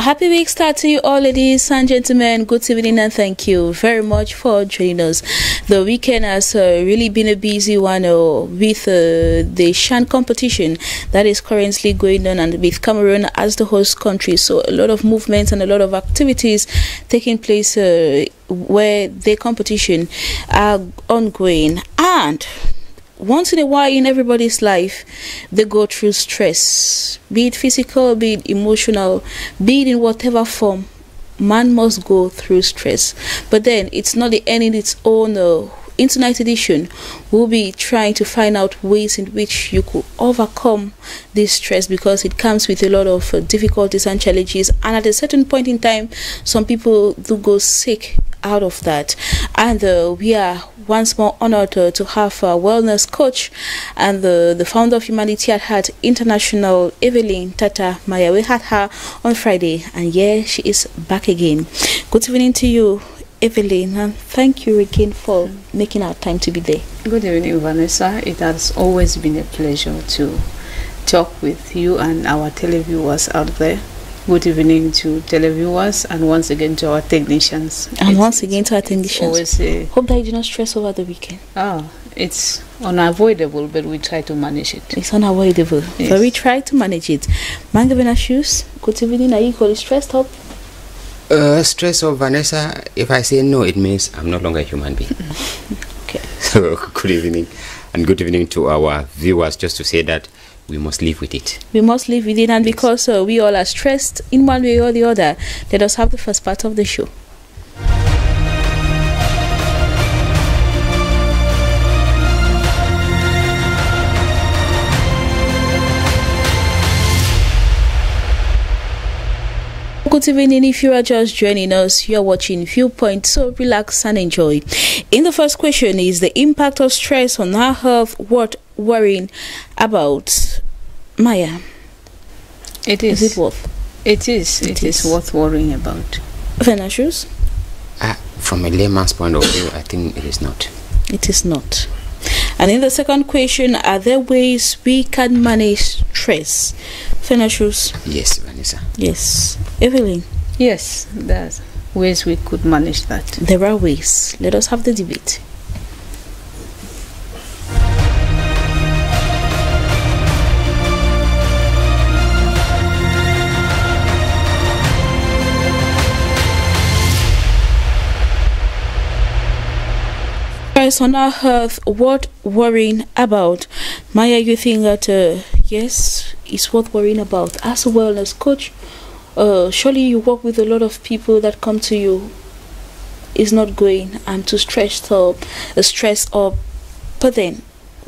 A happy week start to you all, ladies and gentlemen. Good evening and thank you very much for joining us. The weekend has really been a busy one with the Shan competition that is currently going on, and with Cameroon as the host country. So a lot of movements and a lot of activities taking place where the competition are ongoing. And once in a while in everybody's life, they go through stress, be it physical, be it emotional, be it in whatever form. Man must go through stress. But then it's not the end in its own. In tonight's edition, we'll be trying to find out ways in which you could overcome this stress, because it comes with a lot of difficulties and challenges, and at a certain point in time, some people do go sick out of that. And we are once more honored to have a wellness coach and the founder of Humanity at Heart International, Evelyn Tata Maya. We had her on Friday, and yeah, she is back again. Good evening to you, Evelyn, and thank you again for making our time to be there. Good evening, Vanessa. It has always been a pleasure to talk with you and our televiewers out there. Good evening to televiewers, and once again to our technicians. And once again to our technicians. Hope that you do not stress over the weekend. It's unavoidable, but we try to manage it. It's unavoidable, yes, but we try to manage it. Mangavena Shoes, good evening. Are you equally stressed up? Stress of Vanessa, if I say no, it means I'm no longer a human being. Okay. So, good evening, and good evening to our viewers. Just to say that we must live with it. We must live with it, and yes, because we all are stressed in one way or the other, let us have the first part of the show. Good evening. If you are just joining us, you are watching Viewpoint, so relax and enjoy. In the first question is the impact of stress on our health worth worrying about? Maya, it is. Is it worth? It is. It is worth worrying about. Financials? From a layman's point of view, I think it is not. It is not. And in the second question, are there ways we can manage stress? Financials? Yes, Vanessa. Yes. Evelyn? Yes, there's ways we could manage that. There are ways. Let us have the debate. On our health, what worrying about? Maya, you think that yes, it's worth worrying about? As a wellness coach, surely you work with a lot of people that come to you, is not going, I'm too stressed up, but then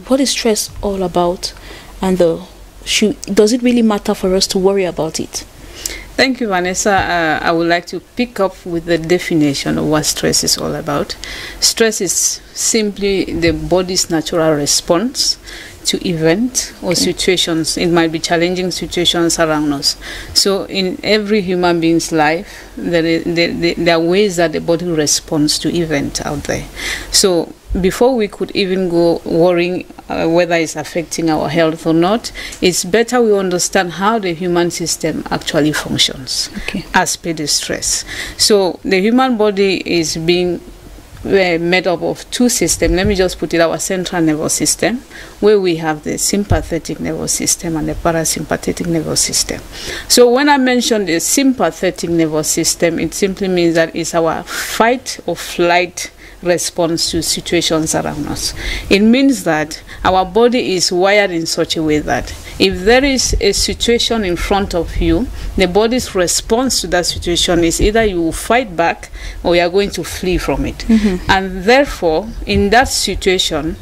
what is stress all about, and does it really matter for us to worry about it? Thank you, Vanessa. I would like to pick up with the definition of what stress is all about. Stress is simply the body's natural response to events or situations. It might be challenging situations around us. So in every human being's life, there are ways that the body responds to events out there. So before we could even go worrying whether it's affecting our health or not, it's better we understand how the human system actually functions as per the stress. So the human body is being made up of two systems. Let me just put it, our central nervous system, where we have the sympathetic nervous system and the parasympathetic nervous system. So when I mention the sympathetic nervous system, it simply means that it's our fight or flight response to situations around us. It means that our body is wired in such a way that if there is a situation in front of you, the body's response to that situation is either you will fight back or you are going to flee from it. And therefore, in that situation,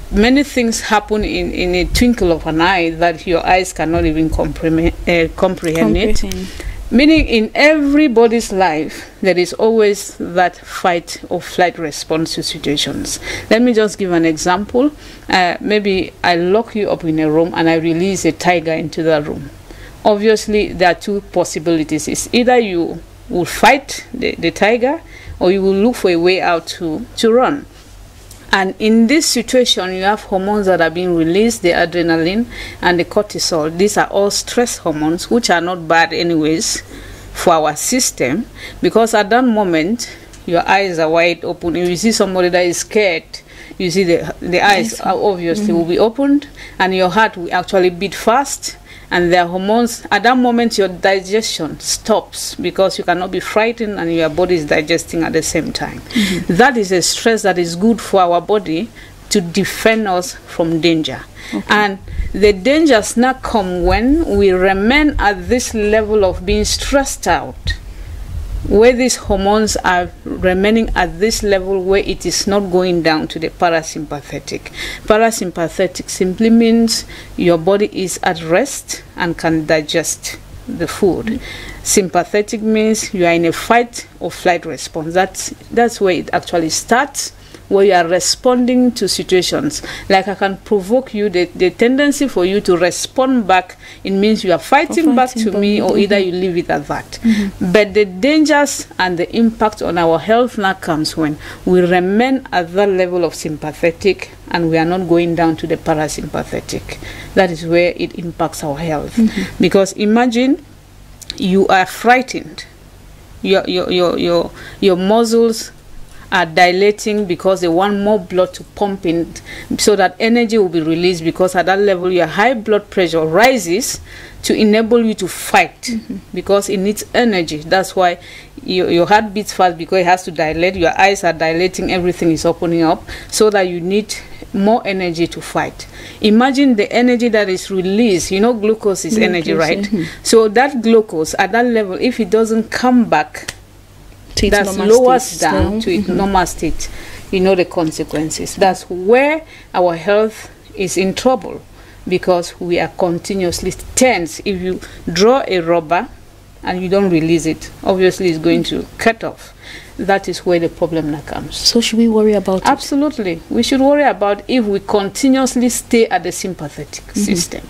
many things happen in a twinkle of an eye that your eyes cannot even comprehend it. Meaning in everybody's life, there is always that fight or flight response to situations. Let me just give an example. Maybe I lock you up in a room and I release a tiger into the room. Obviously, there are two possibilities. It's either you will fight the tiger or you will look for a way out to run. And in this situation, you have hormones that are being released, the adrenaline and the cortisol. These are all stress hormones, which are not bad anyways for our system, because at that moment your eyes are wide open. If you see somebody that is scared, you see the eyes are obviously will be opened, and your heart will actually beat fast, and their hormones. At that moment your digestion stops, because you cannot be frightened and your body is digesting at the same time. That is a stress that is good for our body to defend us from danger. And the dangers now come when we remain at this level of being stressed out, where these hormones are remaining at this level where it is not going down to the parasympathetic. Parasympathetic simply means your body is at rest and can digest the food. Sympathetic means you are in a fight or flight response. That's where it actually starts, where you are responding to situations. Like I can provoke you, the tendency for you to respond back, it means you are fighting back to me, or either you leave it at that. But the dangers and the impact on our health now comes when we remain at that level of sympathetic and we are not going down to the parasympathetic. That is where it impacts our health. Because imagine you are frightened. Your muscles are dilating because they want more blood to pump in, so that energy will be released, because at that level your high blood pressure rises to enable you to fight, because it needs energy. That's why your heart beats fast, because it has to dilate. Your eyes are dilating, everything is opening up, so that you need more energy to fight. Imagine the energy that is released. You know, glucose is energy, right? So that glucose at that level, if it doesn't come back, that lowers down to its normal state, you know the consequences. That's where our health is in trouble, because we are continuously tense. If you draw a rubber and you don't release it, obviously it's going to cut off. That is where the problem now comes. So should we worry about it? Absolutely. We should worry about if we continuously stay at the sympathetic system.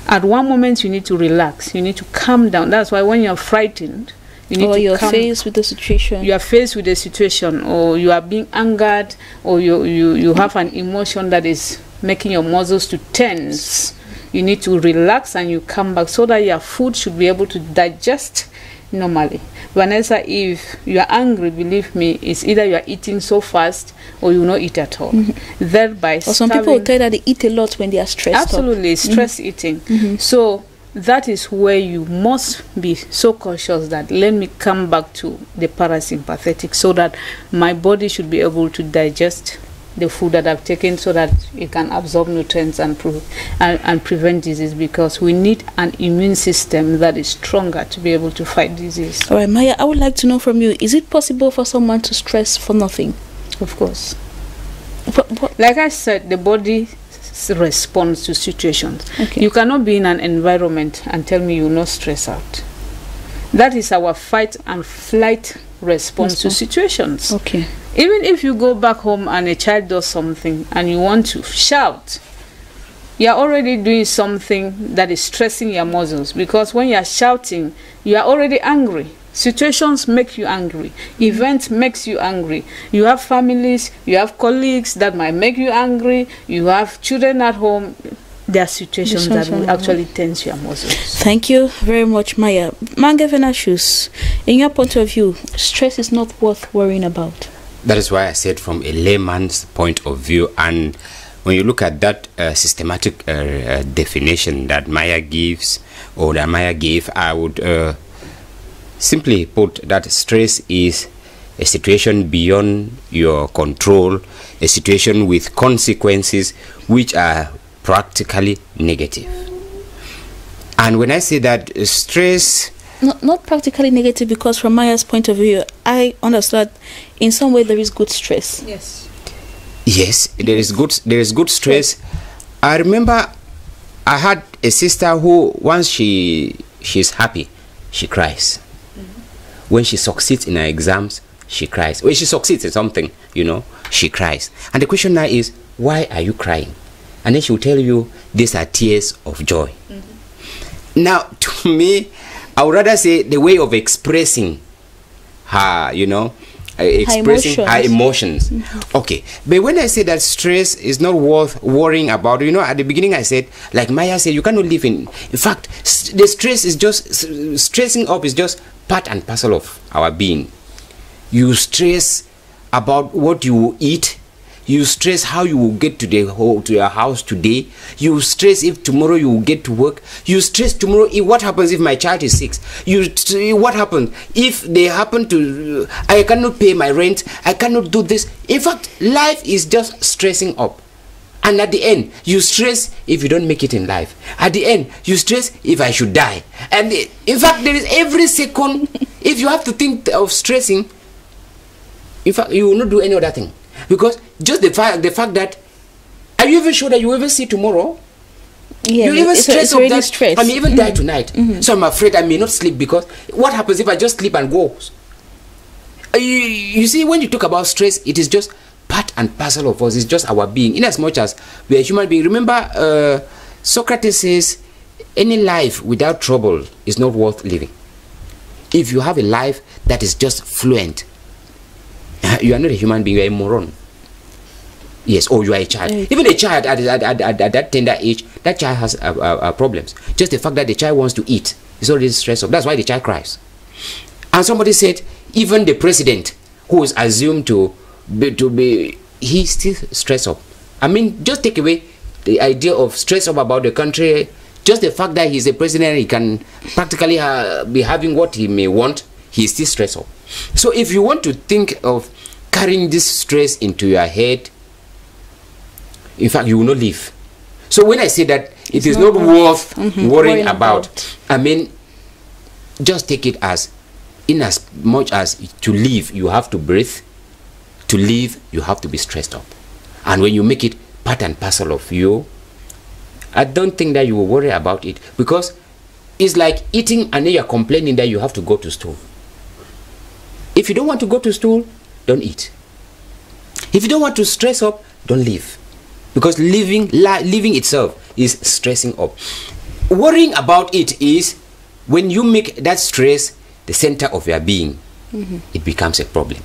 At one moment you need to relax, you need to calm down. That's why when you're frightened, you're faced with the situation. You are faced with the situation, or you are being angered, or you have an emotion that is making your muscles to tense. You need to relax and you come back, so that your food should be able to digest normally. Vanessa, if you are angry, believe me, it's either you are eating so fast or you will not eat at all. Thereby, or some people tell that they eat a lot when they are stressed. Absolutely, stress eating. So that is where you must be so cautious that let me come back to the parasympathetic, so that my body should be able to digest the food that I've taken, so that it can absorb nutrients and prevent disease, because we need an immune system that is stronger to be able to fight disease. All right, Maya, I would like to know from you, is it possible for someone to stress for nothing? Of course. Like I said, the body responds to situations. You cannot be in an environment and tell me you will not stress out. That is our fight and flight response to situations. Even if you go back home and a child does something and you want to shout, you are already doing something that is stressing your muscles, because when you are shouting, you are already angry. Situations make you angry. Events makes you angry. You have families, you have colleagues that might make you angry. You have children at home. There are situations that will actually tense your muscles. Thank you very much, Maya. Mangevenashus, in your point of view, stress is not worth worrying about. That is why I said from a layman's point of view, and when you look at that systematic definition that Maya gives, or that Maya gave, I would simply put that stress is a situation beyond your control, a situation with consequences which are practically negative. And when I say that stress, not practically negative, because from Maya's point of view, I understand in some way there is good stress. Yes, there is good stress. I remember I had a sister who, once she's happy, she cries. When she succeeds in her exams, she cries. When she succeeds in something, you know, she cries. And the question now is, why are you crying? And then she will tell you, these are tears of joy. Now, to me, I would rather say the way of expressing her, you know, expressing her emotions. Okay, but when I say that stress is not worth worrying about, you know, at the beginning I said, like Maya said, you cannot live in fact, the stress is just, stressing up is just part and parcel of our being. You stress about what you will eat. You stress how you will get to your house today. You stress if tomorrow you will get to work. You stress tomorrow what happens if my child is sick. What happens if they happen to I cannot pay my rent. I cannot do this. In fact, life is just stressing up. And at the end, you stress if you don't make it in life. At the end, you stress if I should die. And in fact, there is every second, if you have to think of stressing, in fact, you will not do any other thing. Because just the fact that, are you even sure that you will ever see tomorrow? Yeah, you even stress of that. Stress. I may even die tonight. So I'm afraid I may not sleep, because what happens if I just sleep and go? You see, when you talk about stress, it is just part and parcel of us. It's just our being. In as much as we are human beings. Remember, Socrates says, any life without trouble is not worth living. If you have a life that is just fluent, you are not a human being, you are a moron. Yes, or you are a child. Even a child at that tender age, that child has problems. Just the fact that the child wants to eat is already stressed up. That's why the child cries. And somebody said, even the president, who is assumed to be, he's still stressed up. I mean, just take away the idea of stress up about the country. Just the fact that he's a president, he can practically be having what he may want, he's still stressed up. So if you want to think of carrying this stress into your head, in fact, you will not live. So when I say that it is not worth worrying about, I mean, just take it as, in as much as to live, you have to breathe. To live, you have to be stressed up. And when you make it part and parcel of you, I don't think that you will worry about it, because it's like eating and then you're complaining that you have to go to stool. If you don't want to go to stool, don't eat. If you don't want to stress up, don't live. Because living itself is stressing up. Worrying about it is when you make that stress the center of your being, it becomes a problem.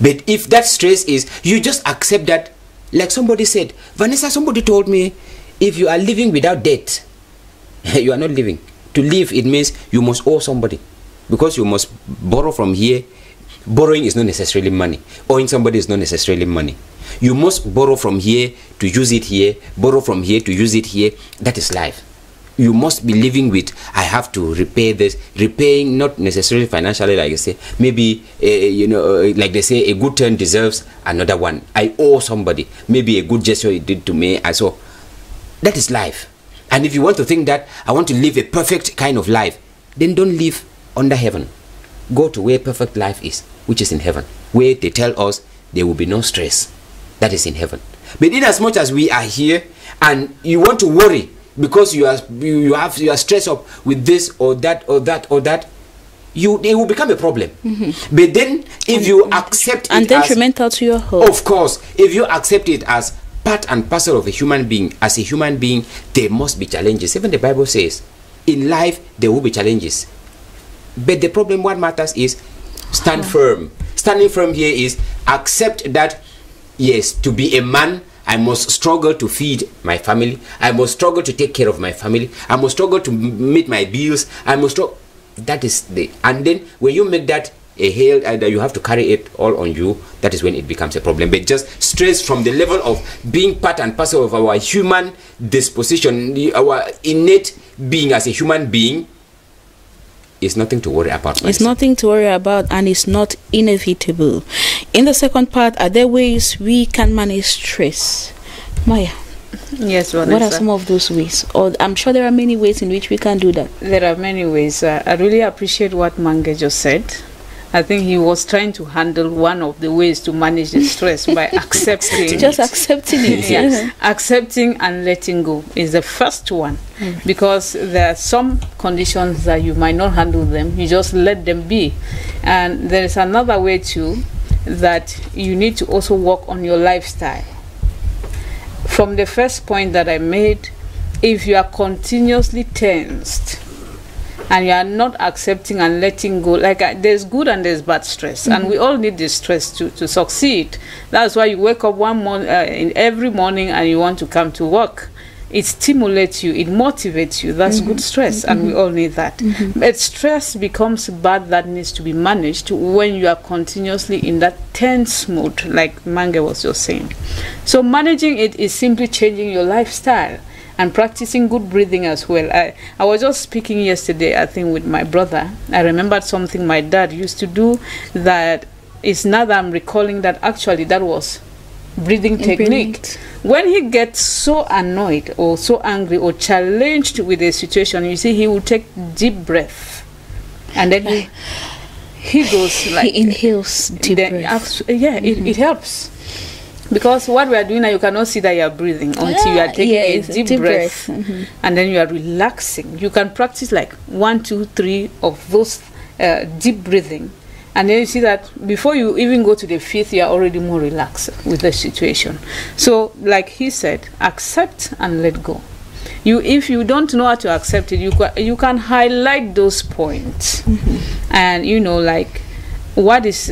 But if that stress is, you just accept that, like somebody said, Vanessa, somebody told me, if you are living without debt, you are not living. To live, it means you must owe somebody, because you must borrow from here. Borrowing is not necessarily money. Owing somebody is not necessarily money. You must borrow from here to use it here, borrow from here to use it here. That is life. You must be living with, I have to repay this. Repaying not necessarily financially, like I say. Maybe, like they say, a good turn deserves another one. I owe somebody. Maybe a good gesture he did to me. So that is life. And if you want to think that I want to live a perfect kind of life, then don't live under heaven. Go to where perfect life is, which is in heaven, where they tell us there will be no stress. That is in heaven. But in as much as we are here and you want to worry because you are stressed up with this or that or that or that, it will become a problem. But then if you accept it, and detrimental to your health. Of course, if you accept it as part and parcel of a human being, as a human being, there must be challenges. Even the Bible says, in life there will be challenges. But the problem, what matters is stand firm. Standing firm here is accept that, yes, to be a man, I must struggle to feed my family. I must struggle to take care of my family. I must struggle to meet my bills. I must struggle. That is the, and then when you make that a hail, that you have to carry it all on you, that is when it becomes a problem. But just stress from the level of being part and parcel of our human disposition, our innate being as a human being, is nothing to worry about. It's nothing to worry about, and it's not inevitable. In the second part, are there ways we can manage stress? Maya. Yes, Vanessa. What are some of those ways? Or I'm sure there are many ways in which we can do that. There are many ways. I really appreciate what Mange just said. I think he was trying to handle one of the ways to manage the stress by accepting. Just accepting it. Yes. Accepting and letting go is the first one. Because there are some conditions that you might not handle them. You just let them be. And there is another way too, that you need to also work on your lifestyle. From the first point that I made, if you are continuously tensed, and you are not accepting and letting go, like there's good and there's bad stress, and we all need this stress to succeed. That's why you wake up one morning, every morning, and you want to come to work. it stimulates you, it motivates you. That's good stress, and we all need that. But stress becomes bad that needs to be managed when you are continuously in that tense mode, like Mange was just saying. So managing it is simply changing your lifestyle and practicing good breathing as well. I was just speaking yesterday, I think, with my brother. I remembered something my dad used to do that is now that I'm recalling that actually that was breathing technique. When he gets so annoyed or so angry or challenged with a situation, you see, he will take deep breath, and then he goes like, he inhales deep breath. It helps. Because what we are doing now, you cannot see that you are breathing until you are taking a deep breath. And then you are relaxing. You can practice like 1, 2, 3 of those deep breathing. And then you see that before you even go to the 5th, you are already more relaxed with the situation. So like he said, accept and let go. If you don't know how to accept it, you can highlight those points. And like, what is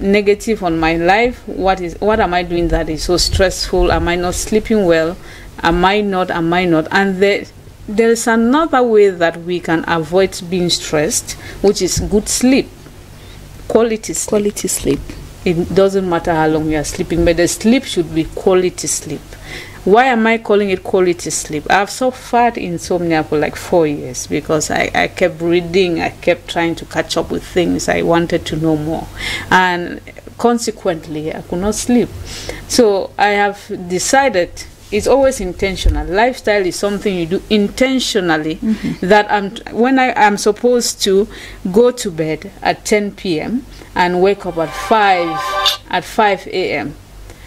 negative on my life? What am I doing that is so stressful? Am I not sleeping well? Am I not? And there is another way that we can avoid being stressed, which is good sleep. Quality sleep. It doesn't matter how long you are sleeping, but the sleep should be quality sleep. Why am I calling it quality sleep? I've suffered insomnia for like 4 years because I kept reading, I kept trying to catch up with things, I wanted to know more, and consequently I could not sleep. So I have decided it's always intentional. Lifestyle is something you do intentionally. That when I am supposed to go to bed at 10 p.m. and wake up at 5 a.m.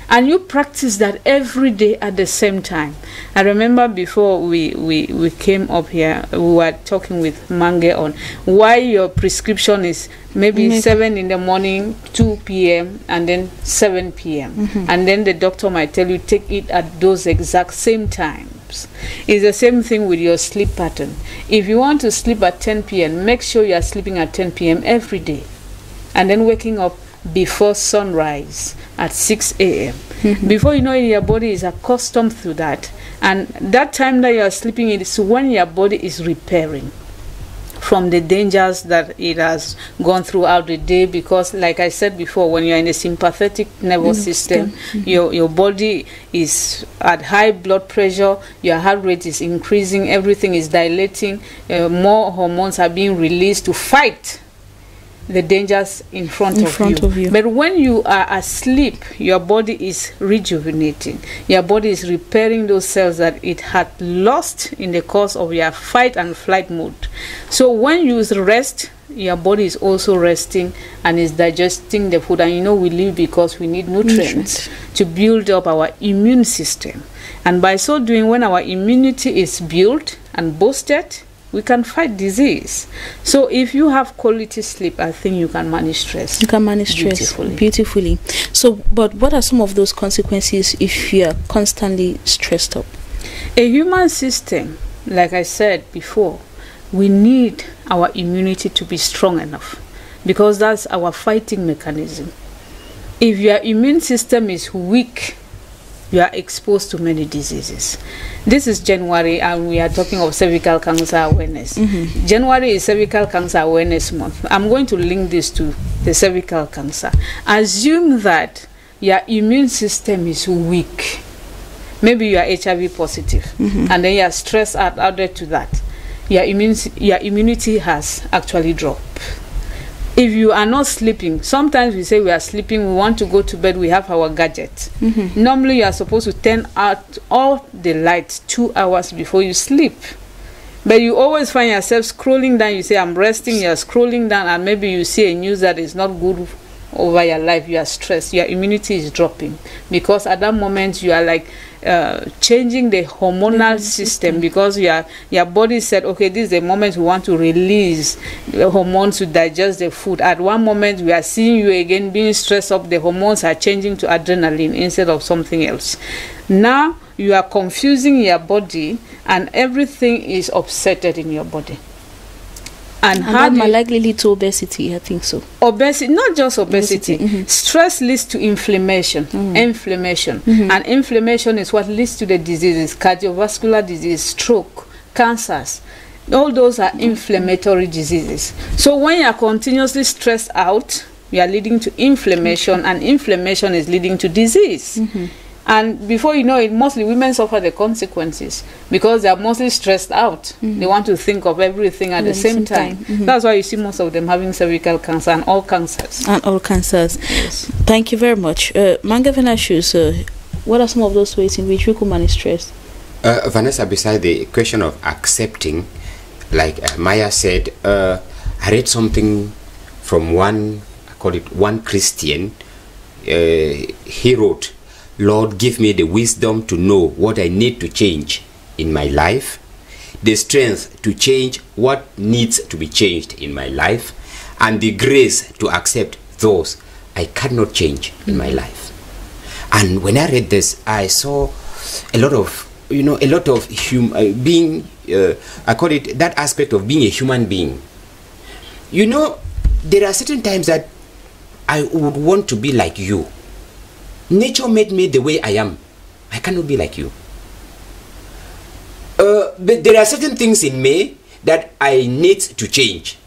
And you practice that every day at the same time. I remember before we came up here, we were talking with Mange on why your prescription is maybe 7 in the morning, 2 p.m. and then 7 p.m. And then the doctor might tell you take it at those exact same times. It's the same thing with your sleep pattern. If you want to sleep at 10 p.m., make sure you are sleeping at 10 p.m. every day. And then waking up before sunrise at 6 a.m. Before you know it, your body is accustomed to that. And that time that you are sleeping, it is when your body is repairing from the dangers that it has gone throughout the day. Because like I said before, when you're in the sympathetic nervous system, your body is at high blood pressure, your heart rate is increasing, everything is dilating, more hormones are being released to fight the dangers in front of you. But when you are asleep, your body is rejuvenating. Your body is repairing those cells that it had lost in the course of your fight and flight mode. So when you rest, your body is also resting and is digesting the food. And we live because we need nutrients to build up our immune system. And by so doing, when our immunity is built and boosted, we can fight disease. So if you have quality sleep, I think you can manage stress. You can manage stress beautifully. So, but what are some of those consequences if you are constantly stressed up? A human system, like I said before, we need our immunity to be strong enough because that's our fighting mechanism. If your immune system is weak, you are exposed to many diseases. This is January and we are talking of cervical cancer awareness. January is cervical cancer awareness month. I'm going to link this to the cervical cancer. Assume that your immune system is weak. Maybe you are HIV positive and then you are stressed out there to that. Your immunity has actually dropped. If you are not sleeping, sometimes we say we are sleeping, we want to go to bed, we have our gadget. Normally you are supposed to turn out all the lights 2 hours before you sleep. But you always find yourself scrolling down, you say I'm resting, you are scrolling down, and maybe you see a news that is not good over your life, you are stressed, your immunity is dropping. Because at that moment you are like changing the hormonal system because your body said, okay, this is the moment we want to release the hormones to digest the food. At one moment we are seeing you again being stressed up, the hormones are changing to adrenaline instead of something else. Now you are confusing your body and everything is upsetted in your body. And that might likely lead to obesity, I think so. Obesity, not just obesity. Stress leads to inflammation. Inflammation. And inflammation is what leads to the diseases, cardiovascular disease, stroke, cancers. All those are inflammatory diseases. So when you are continuously stressed out, you are leading to inflammation, and inflammation is leading to disease. And before you know it, mostly women suffer the consequences because they are mostly stressed out. They want to think of everything at the same time. That's why you see most of them having cervical cancer and all cancers. And all cancers. Yes. Thank you very much. Manga Shoes, what are some of those ways in which we could manage stress? Vanessa, beside the question of accepting, like Maya said, I read something from one Christian. He wrote, "Lord, give me the wisdom to know what I need to change in my life, the strength to change what needs to be changed in my life, and the grace to accept those I cannot change in my life." And when I read this, I saw a lot of, being, I call it that aspect of being a human being. There are certain times that I would want to be like you. Nature made me the way I am. I cannot be like you. But there are certain things in me that I need to change.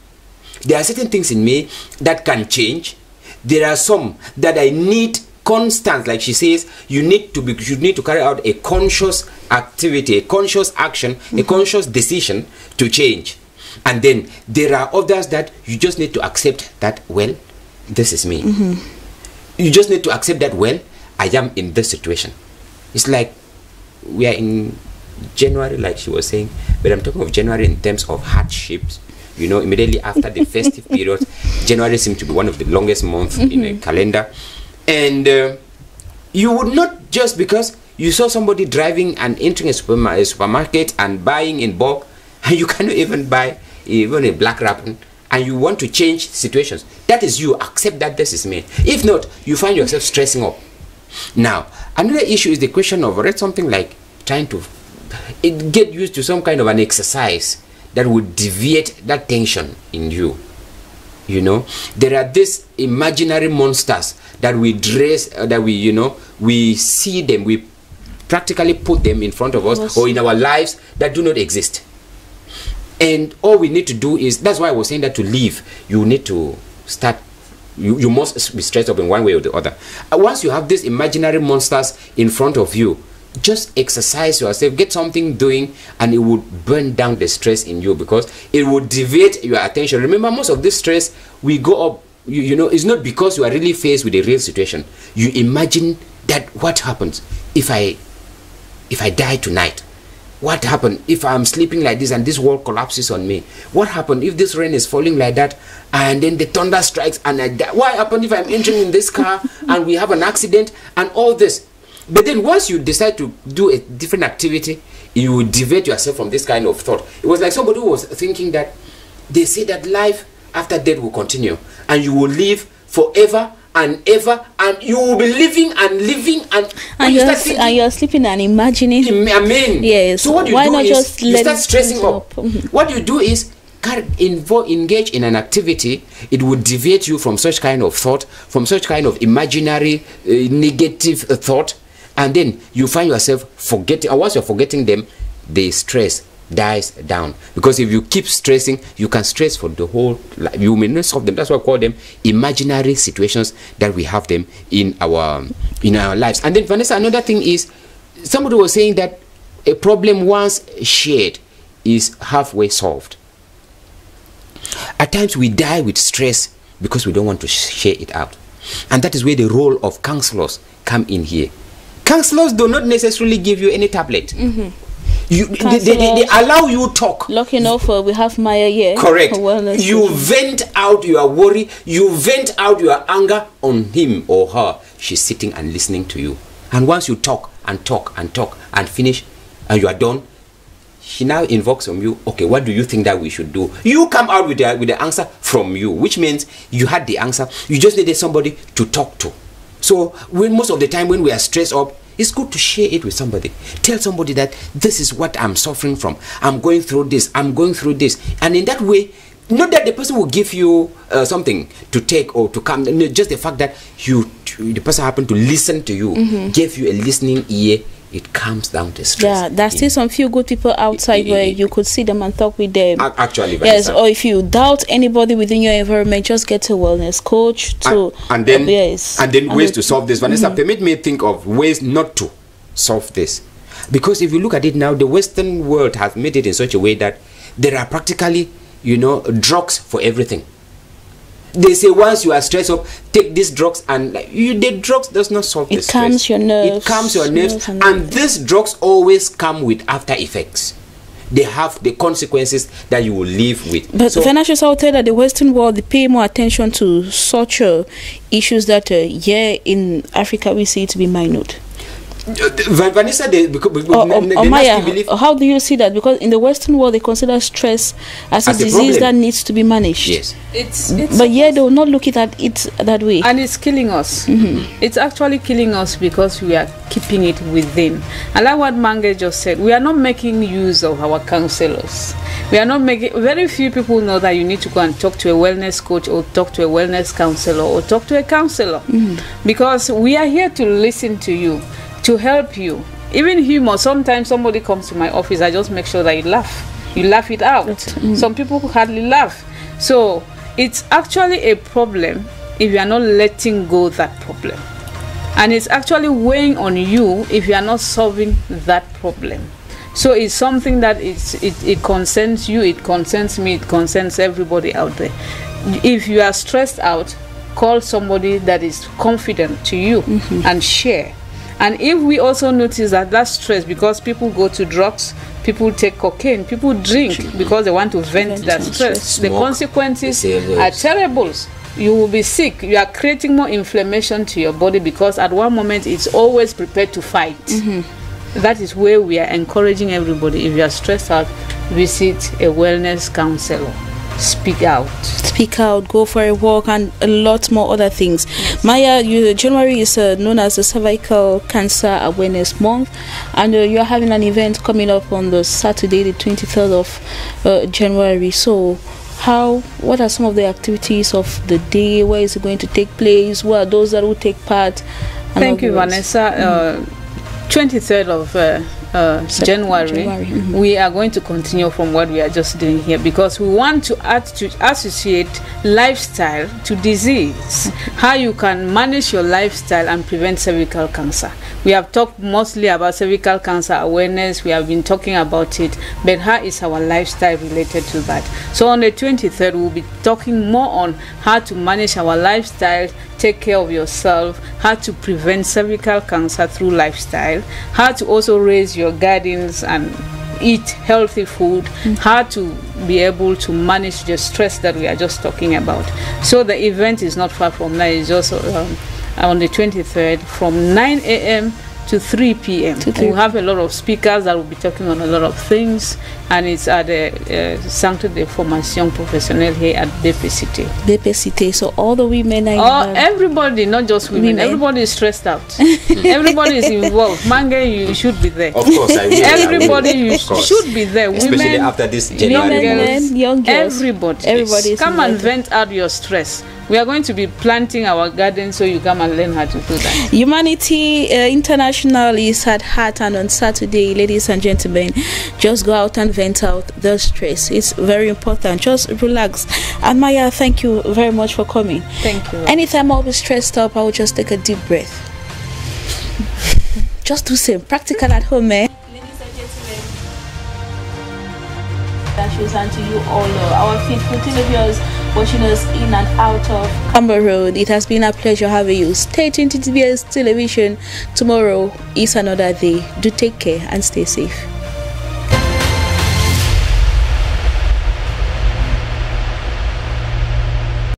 There are certain things in me that can change. There are some that I need constant, like she says, you need to carry out a conscious activity, a conscious action, a conscious decision to change. And then there are others that you just need to accept that, well, this is me. You just need to accept that, well, I am in this situation. It's like we are in January, like she was saying, but I'm talking of January in terms of hardships. Immediately after the festive period, January seems to be one of the longest months in a calendar. And you would not, just because you saw somebody driving and entering a supermarket and buying in bulk, and you cannot even buy even a black wrapper, and you want to change situations. That is you. Accept that this is me. If not, you find yourself stressing up. Now, another issue is the question of, read something like trying to get used to some kind of an exercise that would deviate that tension in you. There are these imaginary monsters that we dress, that we see them, we practically put them in front of us or in our lives that do not exist. And all we need to do is, that's why I was saying that to live, you need to start, you must be stressed up in one way or the other. Once you have these imaginary monsters in front of you, just exercise yourself, get something doing, and it will burn down the stress in you, because it will deviate your attention. Remember, most of this stress, we go up, it's not because you are really faced with a real situation. You imagine that, what happens if I die tonight? What happened if I'm sleeping like this and this world collapses on me? What happened if this rain is falling like that and then the thunder strikes and I die? What happened if I'm entering in this car and we have an accident and all this? But then once you decide to do a different activity, you will deviate yourself from this kind of thought. It was like somebody who was thinking that they say that life after death will continue and you will live forever and ever, and you will be living and living, and you're sleeping and imagining. Amen. Yes. So what you do is you start stressing up. What you do is engage in an activity. It would deviate you from such kind of thought, from such kind of imaginary negative thought, and then you find yourself forgetting. And once you're forgetting them, the stress dies down. Because if you keep stressing, you can stress for the whole life. You may not solve them. That's why I call them imaginary situations that we have them in our lives. And then, Vanessa, another thing is, somebody was saying that a problem once shared is halfway solved. At times we die with stress because we don't want to share it out. And that is where the role of counselors come in here. Counselors do not necessarily give you any tablet. They allow you talk. Lucky enough, we have Maya here. Correct. You vent out your worry, you vent out your anger on him or her. She's sitting and listening to you. And once you talk and talk and talk and finish and you are done, she now invokes from you, okay, what do you think that we should do? You come out with the answer from you, which means you had the answer. You just needed somebody to talk to. So most of the time when we are stressed up, it's good to share it with somebody. Tell somebody that this is what I'm suffering from. I'm going through this. I'm going through this. And in that way, not that the person will give you something to take or to come, no, just the fact that the person happened to listen to you, gave you a listening ear, it comes down to stress. Yeah, there's still some few good people outside where you could see them and talk with them. Actually, yes, or if you doubt anybody within your environment, just get a wellness coach to and then ways to solve this. Vanessa, permit me think of ways not to solve this, because if you look at it now, the Western world has made it in such a way that there are practically, you know, drugs for everything. They say once you are stressed up, take these drugs, and the drugs does not solve the stress. It calms your nerves. It calms your nerves, and these drugs always come with after effects. They have the consequences that you will live with. But so, financials, I will tell that the Western world, they pay more attention to such issues that in Africa we see it to be minute. Vanessa, Maya, how do you see that? Because in the Western world, they consider stress as a disease that needs to be managed. Yes, but yeah, they will not look at it that way, and it's killing us. It's actually killing us because we are keeping it within. And like what Mange just said, we are not making use of our counselors. We are not making. Very few people know that you need to go and talk to a wellness coach or talk to a wellness counselor or talk to a counselor, because we are here to listen to you, to help you. Even humor, sometimes somebody comes to my office, I just make sure that you laugh it out. Some people hardly laugh. So it's actually a problem if you are not letting go that problem, and it's actually weighing on you if you are not solving that problem. So it's something that it concerns you, it concerns me, it concerns everybody out there. If you are stressed out, call somebody that is confident to you and share. And if we also notice that stress, because people go to drugs, people take cocaine, people drink because they want to vent that stress, the consequences are terrible. You will be sick. You are creating more inflammation to your body, because at one moment it's always prepared to fight. That is where we are encouraging everybody. If you are stressed out, visit a wellness counselor. Speak out. Speak out, go for a walk, and a lot more other things. Yes. Maya, January is known as the Cervical Cancer Awareness Month, and you're having an event coming up on the Saturday, the 23rd of January. So, what are some of the activities of the day? Where is it going to take place? Where are those that will take part? Thank you, Vanessa. 23rd of January. We are going to continue from what we are just doing here, because we want to associate lifestyle to disease. How you can manage your lifestyle and prevent cervical cancer. We have talked mostly about cervical cancer awareness. We have been talking about it, but how is our lifestyle related to that? So on the 23rd, we'll be talking more on how to manage our lifestyle, take care of yourself, how to prevent cervical cancer through lifestyle, how to also raise your gardens and eat healthy food, how to be able to manage the stress that we are just talking about. So the event is not far from now. It's just on the 23rd from 9 a.m. to 3 p.m. We'll have a lot of speakers that will be talking on a lot of things, and it's at the Centre de Formation Professionnelle here at DPCT. So all the women are everybody, not just women. Everybody is stressed out. Everybody is involved. Mange, you should be there. Of course, I will. Everybody should be there. Especially women, after this January. Young girls. Everybody is come and vent out your stress. We are going to be planting our garden, so you come and learn how to do that. Humanity International is at Hatton on Saturday. Ladies and gentlemen, just go out and vent out the stress. It's very important. Just relax. And Maya, thank you very much for coming. Thank you. Anytime I'll be stressed up, I will just take a deep breath. Just do same. Practical at home, eh? Ladies and gentlemen, and to you all, our faithful televiewers watching us in and out of Camber Road. It has been a pleasure having you. Stay tuned to Dbs Television. Tomorrow is another day. Do take care and stay safe.